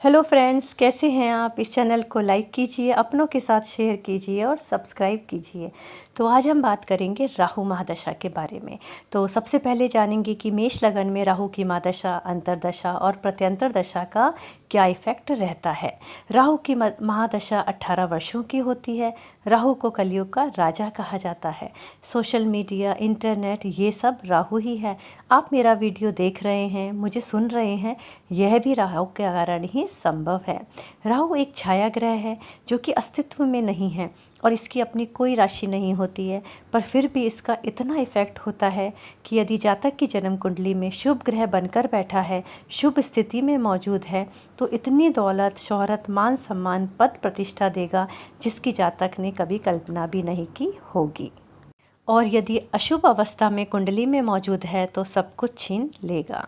Hello friends, कैसे हैं आप। इस चैनल को लाइक कीजिए, अपनों के साथ शेयर कीजिए और सब्सक्राइब कीजिए। तो आज हम बात करेंगे राहु महादशा के बारे में। तो सबसे पहले जानेंगे कि मेष लगन में राहु की महादशा, अंतर्दशा और प्रत्यंतर दशा का क्या इफेक्ट रहता है। राहु की महादशा 18 वर्षों की होती है। राहु को कलयुग का राजा कहा जाता है। सोशल मीडिया, इंटरनेट, ये सब राहु ही है। आप मेरा वीडियो देख रहे हैं, मुझे सुन रहे हैं, यह भी राहु के कारण ही संभव है। राहु एक छाया ग्रह है जो कि अस्तित्व में नहीं है और इसकी अपनी कोई राशि नहीं होती है, पर फिर भी इसका इतना इफेक्ट होता है कि यदि जातक की जन्म कुंडली में शुभ ग्रह बनकर बैठा है, शुभ स्थिति में मौजूद है, तो इतनी दौलत, शोहरत, मान सम्मान, पद प्रतिष्ठा देगा जिसकी जातक ने कभी कल्पना भी नहीं की होगी। और यदि अशुभ अवस्था में कुंडली में मौजूद है तो सब कुछ छीन लेगा।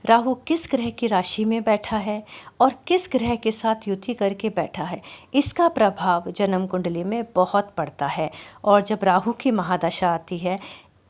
राहु किस ग्रह की राशि में बैठा है और किस ग्रह के साथ युति करके बैठा है, इसका प्रभाव जन्म कुंडली में बहुत पड़ता है। और जब राहु की महादशा आती है,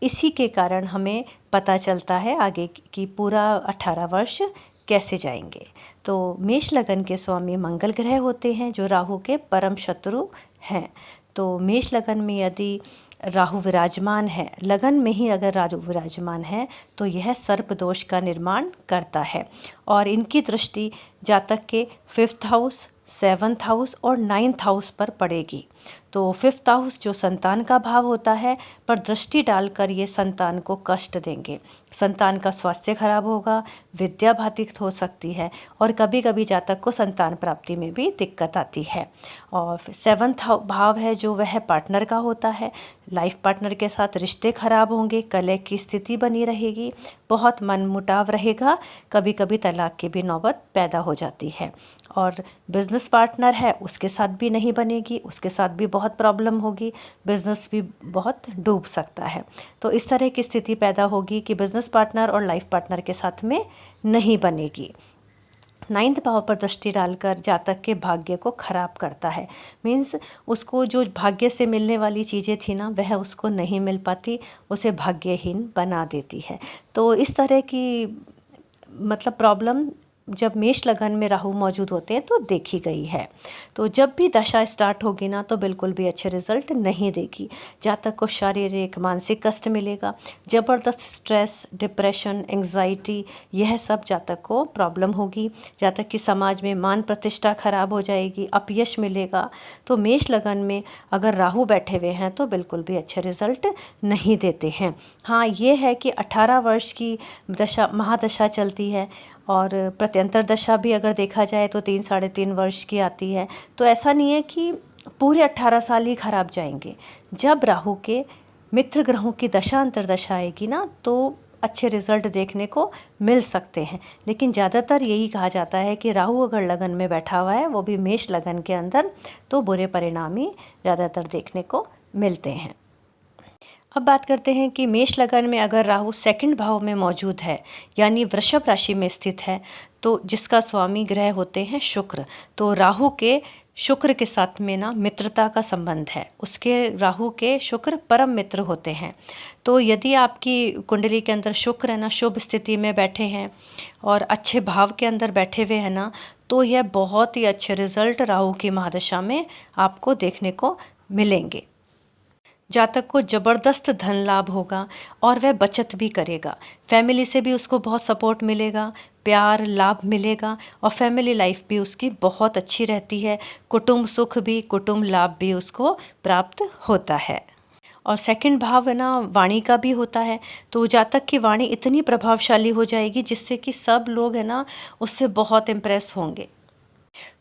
इसी के कारण हमें पता चलता है आगे की पूरा 18 वर्ष कैसे जाएंगे। तो मेष लगन के स्वामी मंगल ग्रह होते हैं जो राहु के परम शत्रु हैं। तो मेष लगन में यदि राहु विराजमान है, लगन में ही अगर राहु विराजमान है, तो यह सर्प दोष का निर्माण करता है और इनकी दृष्टि जातक के 5th हाउस, 7th हाउस और 9th हाउस पर पड़ेगी। तो 5th हाउस जो संतान का भाव होता है, पर दृष्टि डालकर ये संतान को कष्ट देंगे। संतान का स्वास्थ्य खराब होगा, विद्या बाधित हो सकती है और कभी कभी जातक को संतान प्राप्ति में भी दिक्कत आती है। और 7th भाव है जो वह पार्टनर का होता है। लाइफ पार्टनर के साथ रिश्ते खराब होंगे, कलह की स्थिति बनी रहेगी, बहुत मनमुटाव रहेगा, कभी कभी तलाक की भी नौबत पैदा हो जाती है। और बिजनेस पार्टनर है, उसके साथ भी नहीं बनेगी, उसके साथ भी बहुत प्रॉब्लम होगी, बिजनेस भी बहुत डूब सकता है। तो इस तरह की स्थिति पैदा होगी कि बिजनेस पार्टनर और लाइफ पार्टनर के साथ में नहीं बनेगी। 9th भाव पर दृष्टि डालकर जातक के भाग्य को खराब करता है। मीन्स उसको जो भाग्य से मिलने वाली चीज़ें थी ना, वह उसको नहीं मिल पाती, उसे भाग्यहीन बना देती है। तो इस तरह की मतलब प्रॉब्लम जब मेष लगन में राहु मौजूद होते हैं तो देखी गई है। तो जब भी दशा स्टार्ट होगी ना, तो बिल्कुल भी अच्छे रिजल्ट नहीं देगी। जातक को शारीरिक, मानसिक कष्ट मिलेगा, ज़बरदस्त स्ट्रेस, डिप्रेशन, एंग्जाइटी, यह सब जातक को प्रॉब्लम होगी। जातक की समाज में मान प्रतिष्ठा खराब हो जाएगी, अपयश मिलेगा। तो मेष लगन में अगर राहु बैठे हुए हैं तो बिल्कुल भी अच्छे रिजल्ट नहीं देते हैं। हाँ, ये है कि 18 वर्ष की दशा, महादशा चलती है और प्रत्यंतर दशा भी अगर देखा जाए तो 3-3.5 वर्ष की आती है। तो ऐसा नहीं है कि पूरे 18 साल ही खराब जाएंगे। जब राहु के मित्र ग्रहों की दशा अंतर्दशा आएगी ना, तो अच्छे रिजल्ट देखने को मिल सकते हैं। लेकिन ज़्यादातर यही कहा जाता है कि राहु अगर लगन में बैठा हुआ है, वो भी मेष लगन के अंदर, तो बुरे परिणाम ही ज़्यादातर देखने को मिलते हैं। अब बात करते हैं कि मेष लगन में अगर राहु 2nd भाव में मौजूद है, यानी वृषभ राशि में स्थित है, तो जिसका स्वामी ग्रह होते हैं शुक्र। तो राहु के शुक्र के साथ में ना मित्रता का संबंध है, उसके राहु के शुक्र परम मित्र होते हैं। तो यदि आपकी कुंडली के अंदर शुक्र है ना, शुभ स्थिति में बैठे हैं और अच्छे भाव के अंदर बैठे हुए हैं ना, तो यह बहुत ही अच्छे रिजल्ट राहु की महादशा में आपको देखने को मिलेंगे। जातक को ज़बरदस्त धन लाभ होगा और वह बचत भी करेगा। फैमिली से भी उसको बहुत सपोर्ट मिलेगा, प्यार, लाभ मिलेगा और फैमिली लाइफ भी उसकी बहुत अच्छी रहती है। कुटुंब सुख भी, कुटुंब लाभ भी उसको प्राप्त होता है। और 2nd भाव है ना, वाणी का भी होता है। तो जातक की वाणी इतनी प्रभावशाली हो जाएगी जिससे कि सब लोग है ना उससे बहुत इम्प्रेस होंगे।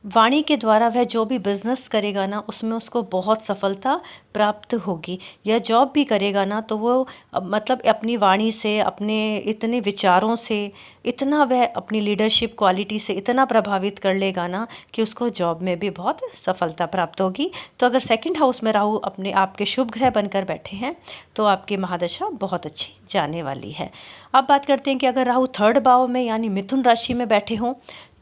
वाणी के द्वारा वह जो भी बिजनेस करेगा ना, उसमें उसको बहुत सफलता प्राप्त होगी। या जॉब भी करेगा ना, तो वो मतलब अपनी वाणी से, अपने इतने विचारों से, इतना वह अपनी लीडरशिप क्वालिटी से इतना प्रभावित कर लेगा ना कि उसको जॉब में भी बहुत सफलता प्राप्त होगी। तो अगर 2nd हाउस में राहु अपने आपके शुभ ग्रह बनकर बैठे हैं तो आपकी महादशा बहुत अच्छी जाने वाली है। अब बात करते हैं कि अगर राहु 3rd भाव में यानी मिथुन राशि में बैठे हों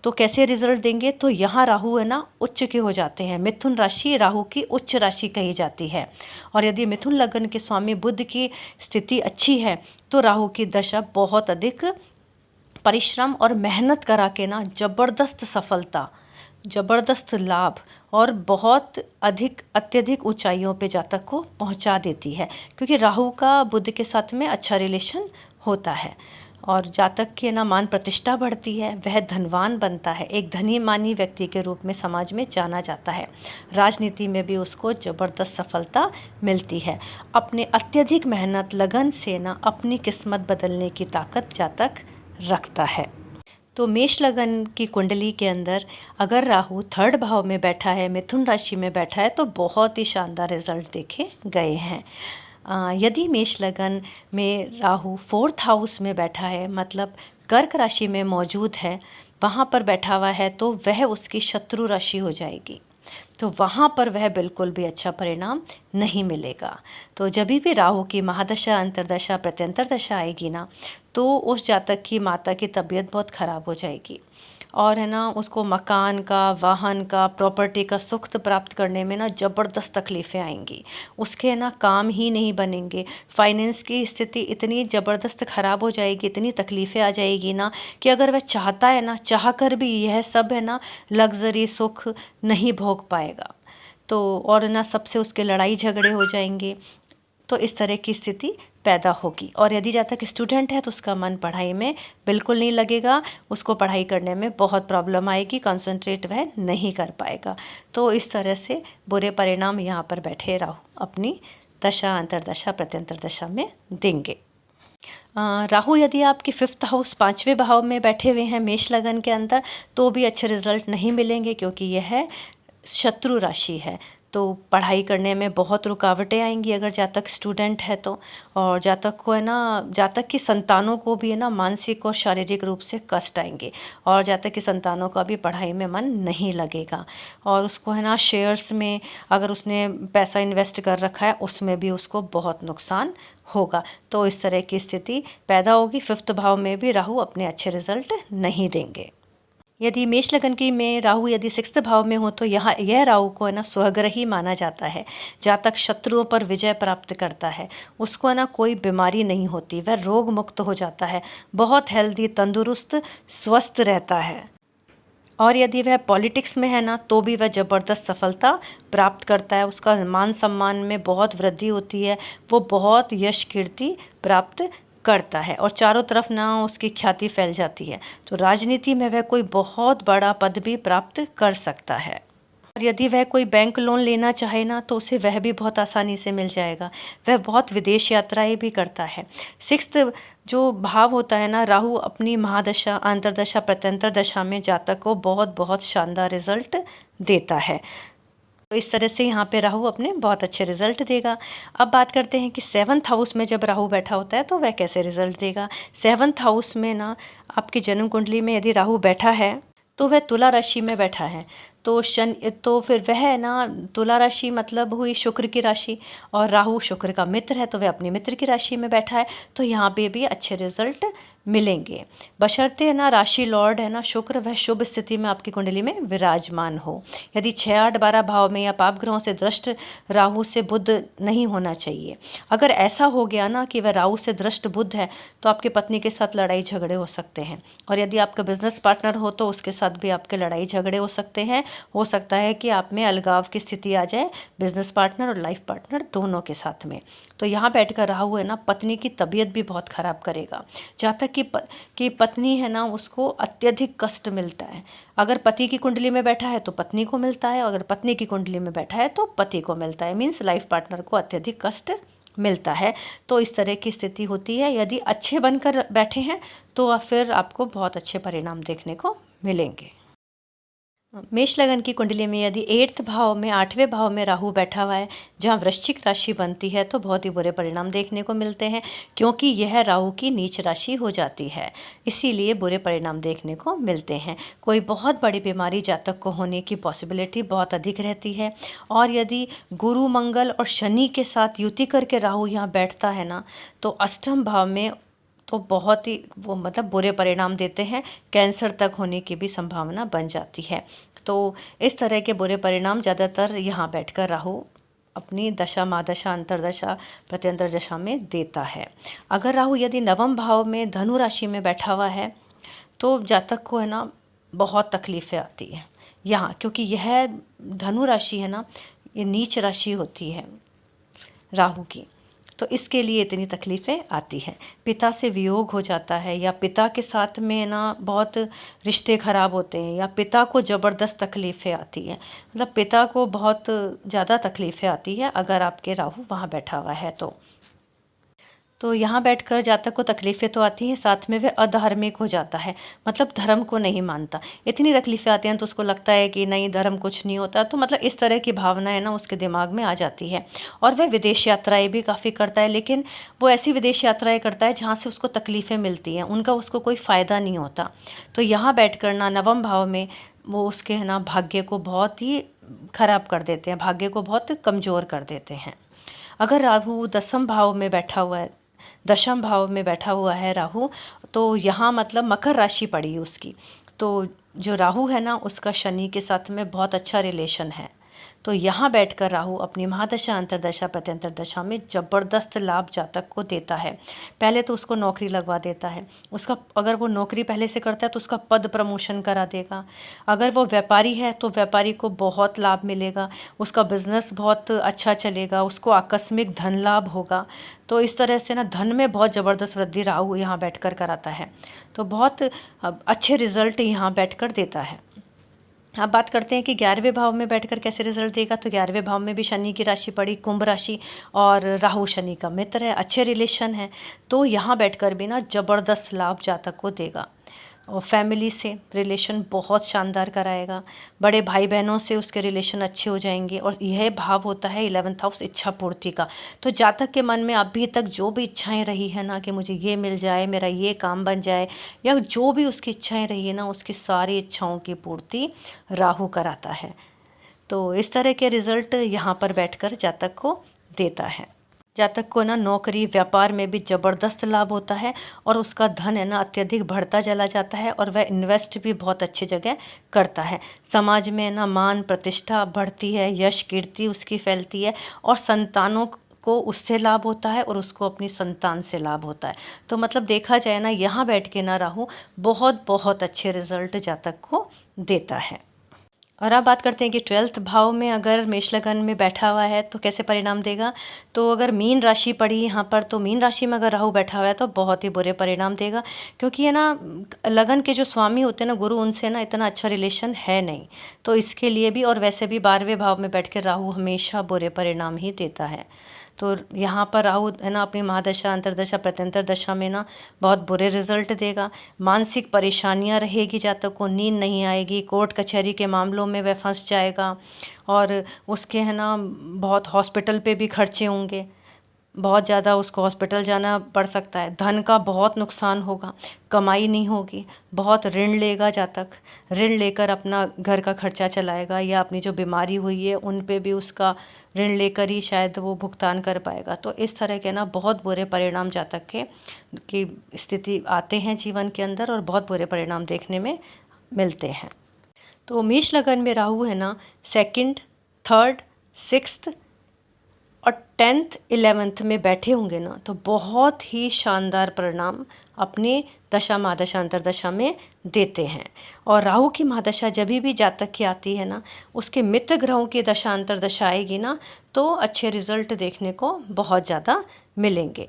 तो कैसे रिजल्ट देंगे। तो यहाँ राहु है ना उच्च के हो जाते हैं। मिथुन राशि राहु की उच्च राशि कही जाती है। और यदि मिथुन लगन के स्वामी बुध की स्थिति अच्छी है तो राहु की दशा बहुत अधिक परिश्रम और मेहनत करा के ना ज़बरदस्त सफलता ज़बरदस्त लाभ और बहुत अत्यधिक ऊंचाइयों पे जातक को पहुंचा देती है, क्योंकि राहु का बुध के साथ में अच्छा रिलेशन होता है। और जातक की ना मान प्रतिष्ठा बढ़ती है, वह धनवान बनता है, एक धनी मानी व्यक्ति के रूप में समाज में जाना जाता है। राजनीति में भी उसको ज़बरदस्त सफलता मिलती है। अपने अत्यधिक मेहनत लगन से ना अपनी किस्मत बदलने की ताकत जातक रखता है। तो मेष लगन की कुंडली के अंदर अगर राहु 3rd भाव में बैठा है, मिथुन राशि में बैठा है, तो बहुत ही शानदार रिजल्ट देखे गए हैं। यदि मेष लगन में राहु 4th हाउस में बैठा है, मतलब कर्क राशि में मौजूद है, वहाँ पर बैठा हुआ है, तो वह उसकी शत्रु राशि हो जाएगी। तो वहाँ पर वह बिल्कुल भी अच्छा परिणाम नहीं मिलेगा। तो जब भी राहु की महादशा, अंतर्दशा, प्रत्यंतर दशा आएगी ना, तो उस जातक की माता की तबीयत बहुत ख़राब हो जाएगी, और है ना उसको मकान का, वाहन का, प्रॉपर्टी का सुख प्राप्त करने में ना ज़बरदस्त तकलीफ़ें आएंगी। उसके है ना काम ही नहीं बनेंगे, फाइनेंस की स्थिति इतनी ज़बरदस्त ख़राब हो जाएगी, इतनी तकलीफ़ें आ जाएगी ना कि अगर वह चाहता है ना, चाह कर भी यह सब है ना लग्जरी सुख नहीं भोग पाएगा। तो और ना सबसे उसके लड़ाई झगड़े हो जाएंगे। तो इस तरह की स्थिति पैदा होगी। और यदि जब तक स्टूडेंट है तो उसका मन पढ़ाई में बिल्कुल नहीं लगेगा, उसको पढ़ाई करने में बहुत प्रॉब्लम आएगी, कंसंट्रेट वह नहीं कर पाएगा। तो इस तरह से बुरे परिणाम यहाँ पर बैठे राहु अपनी दशा, अंतर्दशा, प्रत्यंतर दशा में देंगे। राहु यदि आपके 5th हाउस, 5वें भाव में बैठे हुए हैं मेष लगन के अंदर, तो भी अच्छे रिजल्ट नहीं मिलेंगे, क्योंकि यह शत्रु राशि है। तो पढ़ाई करने में बहुत रुकावटें आएंगी अगर जातक स्टूडेंट है तो। और जातक को है ना, जातक की संतानों को भी है ना मानसिक और शारीरिक रूप से कष्ट आएंगे, और जातक की संतानों का भी पढ़ाई में मन नहीं लगेगा। और उसको है ना शेयर्स में अगर उसने पैसा इन्वेस्ट कर रखा है, उसमें भी उसको बहुत नुकसान होगा। तो इस तरह की स्थिति पैदा होगी। 5th भाव में भी राहु अपने अच्छे रिजल्ट नहीं देंगे। यदि मेष लगन की में राहु यदि 6th भाव में हो, तो यहाँ यह राहु को है ना स्वग्रही माना जाता है। जातक शत्रुओं पर विजय प्राप्त करता है, उसको है ना कोई बीमारी नहीं होती, वह रोग मुक्त हो जाता है, बहुत हेल्दी, तंदुरुस्त, स्वस्थ रहता है। और यदि वह पॉलिटिक्स में है ना, तो भी वह ज़बरदस्त सफलता प्राप्त करता है, उसका मान सम्मान में बहुत वृद्धि होती है, वो बहुत यश कीर्ति प्राप्त करता है, और चारों तरफ ना उसकी ख्याति फैल जाती है। तो राजनीति में वह कोई बहुत बड़ा पद भी प्राप्त कर सकता है। और यदि वह कोई बैंक लोन लेना चाहे ना, तो उसे वह भी बहुत आसानी से मिल जाएगा। वह बहुत विदेश यात्राएं भी करता है। 6th जो भाव होता है ना, राहु अपनी महादशा, अंतर्दशा, प्रत्यंतर दशा में जातक को बहुत बहुत शानदार रिजल्ट देता है। तो इस तरह से यहाँ पे राहु अपने बहुत अच्छे रिजल्ट देगा। अब बात करते हैं कि 7th हाउस में जब राहु बैठा होता है तो वह कैसे रिजल्ट देगा। 7th हाउस में ना आपकी जन्म कुंडली में यदि राहु बैठा है, तो वह तुला राशि में बैठा है। तो तो फिर वह है ना, तुला राशि मतलब हुई शुक्र की राशि, और राहु शुक्र का मित्र है, तो वह अपने मित्र की राशि में बैठा है। तो यहाँ पे भी अच्छे रिजल्ट मिलेंगे, बशर्ते है ना राशि लॉर्ड है ना शुक्र, वह शुभ स्थिति में आपकी कुंडली में विराजमान हो। यदि 6, 8, 12 भाव में या पाप ग्रहों से दृष्ट राहु से बुध नहीं होना चाहिए। अगर ऐसा हो गया ना कि वह राहु से दृष्ट बुध है, तो आपकी पत्नी के साथ लड़ाई झगड़े हो सकते हैं। और यदि आपका बिजनेस पार्टनर हो, तो उसके साथ भी आपके लड़ाई झगड़े हो सकते हैं। हो सकता है कि आप में अलगाव की स्थिति आ जाए, बिजनेस पार्टनर और लाइफ पार्टनर दोनों के साथ में। तो यहाँ बैठकर राहु है ना पत्नी की तबीयत भी बहुत खराब करेगा। जहाँ तक कि पत्नी है ना, उसको अत्यधिक कष्ट मिलता है। अगर पति की कुंडली में बैठा है तो पत्नी को मिलता है, अगर पत्नी की कुंडली में बैठा है तो पति को मिलता है। मीन्स लाइफ पार्टनर को अत्यधिक कष्ट मिलता है। तो इस तरह की स्थिति होती है। यदि अच्छे बनकर बैठे हैं तो फिर आपको बहुत अच्छे परिणाम देखने को मिलेंगे। मेष लगन की कुंडली में यदि 8th भाव में, 8वें भाव में राहु बैठा हुआ है, जहाँ वृश्चिक राशि बनती है, तो बहुत ही बुरे परिणाम देखने को मिलते हैं, क्योंकि यह राहु की नीच राशि हो जाती है। इसीलिए बुरे परिणाम देखने को मिलते हैं। कोई बहुत बड़ी बीमारी जातक को होने की पॉसिबिलिटी बहुत अधिक रहती है। और यदि गुरु, मंगल और शनि के साथ युति करके राहु यहाँ बैठता है ना, तो अष्टम भाव में तो बहुत ही वो मतलब बुरे परिणाम देते हैं, कैंसर तक होने की भी संभावना बन जाती है। तो इस तरह के बुरे परिणाम ज़्यादातर यहाँ बैठकर राहु अपनी दशा, महादशा, अंतर्दशा, प्रत्यंतर दशा में देता है। अगर राहु यदि 9वें भाव में धनु राशि में बैठा हुआ है, तो जातक को है ना बहुत तकलीफ़ें आती हैं यहाँ, क्योंकि यह धनु राशि है ना, ये नीच राशि होती है राहु की, तो इसके लिए इतनी तकलीफ़ें आती हैं। पिता से वियोग हो जाता है, या पिता के साथ में ना बहुत रिश्ते ख़राब होते हैं, या पिता को ज़बरदस्त तकलीफ़ें आती हैं, मतलब पिता को बहुत ज़्यादा तकलीफ़ें आती है अगर आपके राहु वहाँ बैठा हुआ है तो यहाँ बैठकर जातक को तकलीफ़ें तो आती हैं, साथ में वह अधार्मिक हो जाता है, मतलब धर्म को नहीं मानता। इतनी तकलीफ़ें आती हैं तो उसको लगता है कि नहीं, धर्म कुछ नहीं होता, तो मतलब इस तरह की भावनाएं ना उसके दिमाग में आ जाती है। और वह विदेश यात्राएं भी काफ़ी करता है, लेकिन वो ऐसी विदेश यात्राएं करता है जहाँ से उसको तकलीफ़ें मिलती हैं, उनका उसको कोई फ़ायदा नहीं होता। तो यहाँ बैठ कर ना नवम भाव में वो उसके है ना भाग्य को बहुत ही ख़राब कर देते हैं, भाग्य को बहुत कमज़ोर कर देते हैं। अगर राहु दसम भाव में बैठा हुआ है, दशम भाव में बैठा हुआ है राहु, तो यहाँ मतलब मकर राशि पड़ी उसकी, तो जो राहु है ना उसका शनि के साथ में बहुत अच्छा रिलेशन है। तो यहाँ बैठकर राहु अपनी महादशा, अंतरदशा, प्रत्यंतर दशा में ज़बरदस्त लाभ जातक को देता है। पहले तो उसको नौकरी लगवा देता है, उसका अगर वो नौकरी पहले से करता है तो उसका पद प्रमोशन करा देगा। अगर वो व्यापारी है तो व्यापारी को बहुत लाभ मिलेगा, उसका बिजनेस बहुत अच्छा चलेगा, उसको आकस्मिक धन लाभ होगा। तो इस तरह से ना धन में बहुत ज़बरदस्त वृद्धि राहु यहाँ बैठकर कराता है, तो बहुत अच्छे रिजल्ट यहाँ बैठकर देता है। अब बात करते हैं कि 11वें भाव में बैठकर कैसे रिजल्ट देगा। तो 11वें भाव में भी शनि की राशि पड़ी, कुंभ राशि, और राहु शनि का मित्र है, अच्छे रिलेशन है, तो यहाँ बैठकर भी ना ज़बरदस्त लाभ जातक को देगा। और फैमिली से रिलेशन बहुत शानदार कराएगा, बड़े भाई बहनों से उसके रिलेशन अच्छे हो जाएंगे। और यह भाव होता है 11th हाउस, इच्छा पूर्ति का। तो जातक के मन में अभी तक जो भी इच्छाएं रही है ना, कि मुझे ये मिल जाए, मेरा ये काम बन जाए, या जो भी उसकी इच्छाएं रही है ना, उसकी सारी इच्छाओं की पूर्ति राहु कराता है। तो इस तरह के रिजल्ट यहाँ पर बैठकर जातक को देता है। जातक को ना नौकरी व्यापार में भी ज़बरदस्त लाभ होता है, और उसका धन है ना अत्यधिक बढ़ता चला जाता है, और वह इन्वेस्ट भी बहुत अच्छी जगह करता है। समाज में ना मान प्रतिष्ठा बढ़ती है, यश कीर्ति उसकी फैलती है, और संतानों को उससे लाभ होता है, और उसको अपनी संतान से लाभ होता है। तो मतलब देखा जाए ना, यहाँ बैठ के ना राहु बहुत बहुत अच्छे रिजल्ट जातक को देता है। और अब बात करते हैं कि 12th भाव में अगर मेष लगन में बैठा हुआ है तो कैसे परिणाम देगा। तो अगर मीन राशि पड़ी यहाँ पर, तो मीन राशि में अगर राहु बैठा हुआ है तो बहुत ही बुरे परिणाम देगा, क्योंकि है ना लगन के जो स्वामी होते हैं ना गुरु, उनसे ना इतना अच्छा रिलेशन है नहीं, तो इसके लिए भी। और वैसे भी 12वें भाव में बैठ कर राहु हमेशा बुरे परिणाम ही देता है। तो यहाँ पर राहु है ना अपनी महादशा, अंतरदशा, प्रत्यंतर दशा में ना बहुत बुरे रिजल्ट देगा। मानसिक परेशानियाँ रहेगी, जातक को नींद नहीं आएगी, कोर्ट कचहरी के मामलों में वह फंस जाएगा, और उसके है ना बहुत हॉस्पिटल पे भी खर्चे होंगे, बहुत ज़्यादा उसको हॉस्पिटल जाना पड़ सकता है। धन का बहुत नुकसान होगा, कमाई नहीं होगी, बहुत ऋण लेगा जातक, ऋण लेकर अपना घर का खर्चा चलाएगा, या अपनी जो बीमारी हुई है उन पे भी उसका ऋण लेकर ही शायद वो भुगतान कर पाएगा। तो इस तरह के ना बहुत बुरे परिणाम जातक के की स्थिति आते हैं जीवन के अंदर, और बहुत बुरे परिणाम देखने में मिलते हैं। तो मेष लगन में राहु है ना 2nd, 3rd, 6th और 10th 11th में बैठे होंगे ना, तो बहुत ही शानदार परिणाम अपने दशा, महादशा, अंतरदशा में देते हैं। और राहु की महादशा जब भी जातक की आती है ना, उसके मित्र ग्रहों की दशा अंतरदशा आएगी ना, तो अच्छे रिजल्ट देखने को बहुत ज़्यादा मिलेंगे।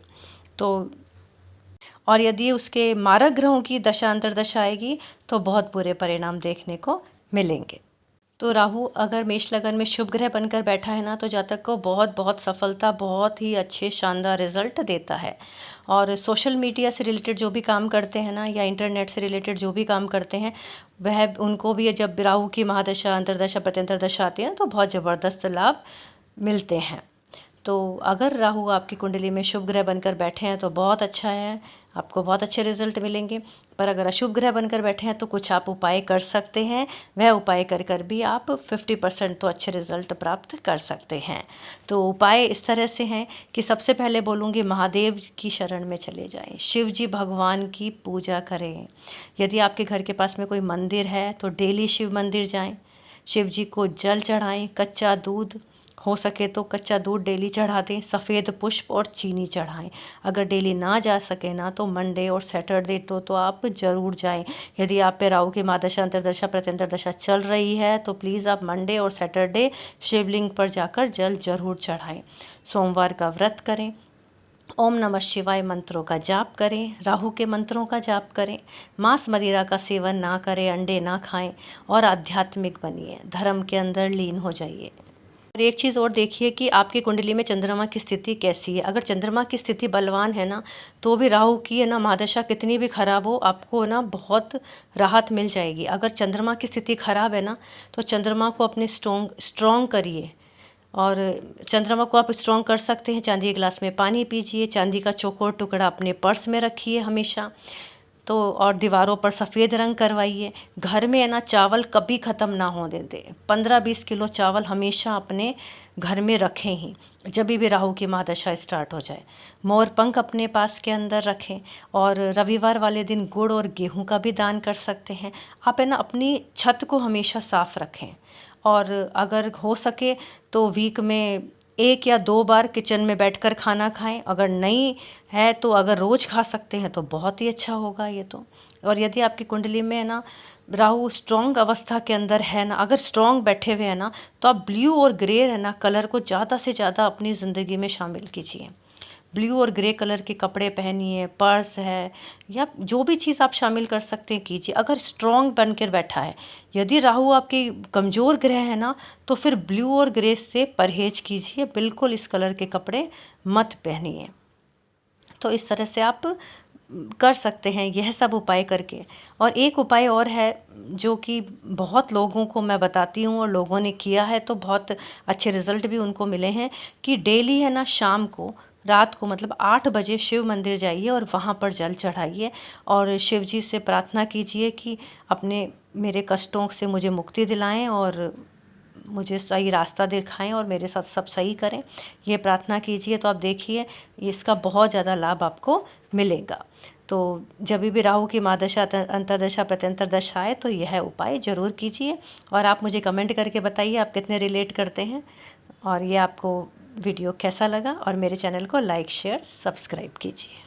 तो और यदि उसके मारक ग्रहों की दशा अंतरदशा आएगी तो बहुत बुरे परिणाम देखने को मिलेंगे। तो राहु अगर मेष लगन में शुभ ग्रह बनकर बैठा है ना, तो जातक को बहुत बहुत सफलता, बहुत ही अच्छे शानदार रिजल्ट देता है। और सोशल मीडिया से रिलेटेड जो भी काम करते हैं ना, या इंटरनेट से रिलेटेड जो भी काम करते हैं, वह उनको भी जब राहु की महादशा, अंतरदशा, प्रत्यंतर दशा आती है ना, तो बहुत ज़बरदस्त लाभ मिलते हैं। तो अगर राहु आपकी कुंडली में शुभ ग्रह बनकर बैठे हैं तो बहुत अच्छा है, आपको बहुत अच्छे रिजल्ट मिलेंगे। पर अगर अशुभ ग्रह बनकर बैठे हैं तो कुछ आप उपाय कर सकते हैं, वह उपाय कर कर भी आप 50% तो अच्छे रिजल्ट प्राप्त कर सकते हैं। तो उपाय इस तरह से हैं कि सबसे पहले बोलूँगी महादेव की शरण में चले जाएं, शिव जी भगवान की पूजा करें। यदि आपके घर के पास में कोई मंदिर है तो डेली शिव मंदिर जाएं, शिव जी को जल चढ़ाएं, कच्चा दूध, हो सके तो कच्चा दूध डेली चढ़ा दें, सफ़ेद पुष्प और चीनी चढ़ाएं। अगर डेली ना जा सके ना तो मंडे और सैटरडे तो आप ज़रूर जाएं। यदि आप पे राहु की महादशा, अंतर्दशा, प्रत्यंतरदशा चल रही है तो प्लीज़ आप मंडे और सैटरडे शिवलिंग पर जाकर जल जरूर चढ़ाएं। सोमवार का व्रत करें, ओम नमः शिवाय मंत्रों का जाप करें, राहु के मंत्रों का जाप करें, मांस मदिरा का सेवन ना करें, अंडे ना खाएं और आध्यात्मिक बनिए, धर्म के अंदर लीन हो जाइए। और एक चीज़ और देखिए कि आपकी कुंडली में चंद्रमा की स्थिति कैसी है। अगर चंद्रमा की स्थिति बलवान है ना तो भी राहु की है ना महादशा कितनी भी खराब हो, आपको ना बहुत राहत मिल जाएगी। अगर चंद्रमा की स्थिति खराब है ना तो चंद्रमा को अपने स्ट्रॉन्ग करिए। और चंद्रमा को आप स्ट्रॉन्ग कर सकते हैं, चांदी के गिलास में पानी पीजिए, चांदी का चौकोर टुकड़ा अपने पर्स में रखिए हमेशा। तो और दीवारों पर सफ़ेद रंग करवाइए। घर में है ना चावल कभी ख़त्म ना होने दें। 15-20 किलो चावल हमेशा अपने घर में रखें ही, जब भी राहु की महादशा स्टार्ट हो जाए। मोर पंख अपने पास के अंदर रखें। और रविवार वाले दिन गुड़ और गेहूं का भी दान कर सकते हैं। आप है ना अपनी छत को हमेशा साफ़ रखें। और अगर हो सके तो वीक में 1 या 2 बार किचन में बैठकर खाना खाएं। अगर नहीं है तो अगर रोज़ खा सकते हैं तो बहुत ही अच्छा होगा ये तो। और यदि आपकी कुंडली में है ना राहु स्ट्रॉन्ग अवस्था के अंदर है ना, अगर स्ट्रॉन्ग बैठे हुए हैं ना तो आप ब्लू और ग्रे है ना कलर को ज़्यादा से ज़्यादा अपनी ज़िंदगी में शामिल कीजिए। ब्लू और ग्रे कलर के कपड़े पहनिए, पर्स है या जो भी चीज़ आप शामिल कर सकते हैं कीजिए, अगर स्ट्रॉन्ग बनकर बैठा है। यदि राहु आपकी कमज़ोर ग्रह है ना तो फिर ब्लू और ग्रे से परहेज कीजिए, बिल्कुल इस कलर के कपड़े मत पहनिए। तो इस तरह से आप कर सकते हैं यह सब उपाय करके। और एक उपाय और है जो कि बहुत लोगों को मैं बताती हूँ और लोगों ने किया है तो बहुत अच्छे रिजल्ट भी उनको मिले हैं, कि डेली है ना शाम को, रात को मतलब 8 बजे शिव मंदिर जाइए और वहाँ पर जल चढ़ाइए और शिव जी से प्रार्थना कीजिए कि अपने मेरे कष्टों से मुझे मुक्ति दिलाएं और मुझे सही रास्ता दिखाएं और मेरे साथ सब सही करें। ये प्रार्थना कीजिए तो आप देखिए इसका बहुत ज़्यादा लाभ आपको मिलेगा। तो जब भी राहु की महादशा, अंतर्दशा, प्रत्यंतरदशा आए तो यह उपाय ज़रूर कीजिए। और आप मुझे कमेंट करके बताइए आप कितने रिलेट करते हैं और ये आपको वीडियो कैसा लगा। और मेरे चैनल को लाइक, शेयर, सब्सक्राइब कीजिए।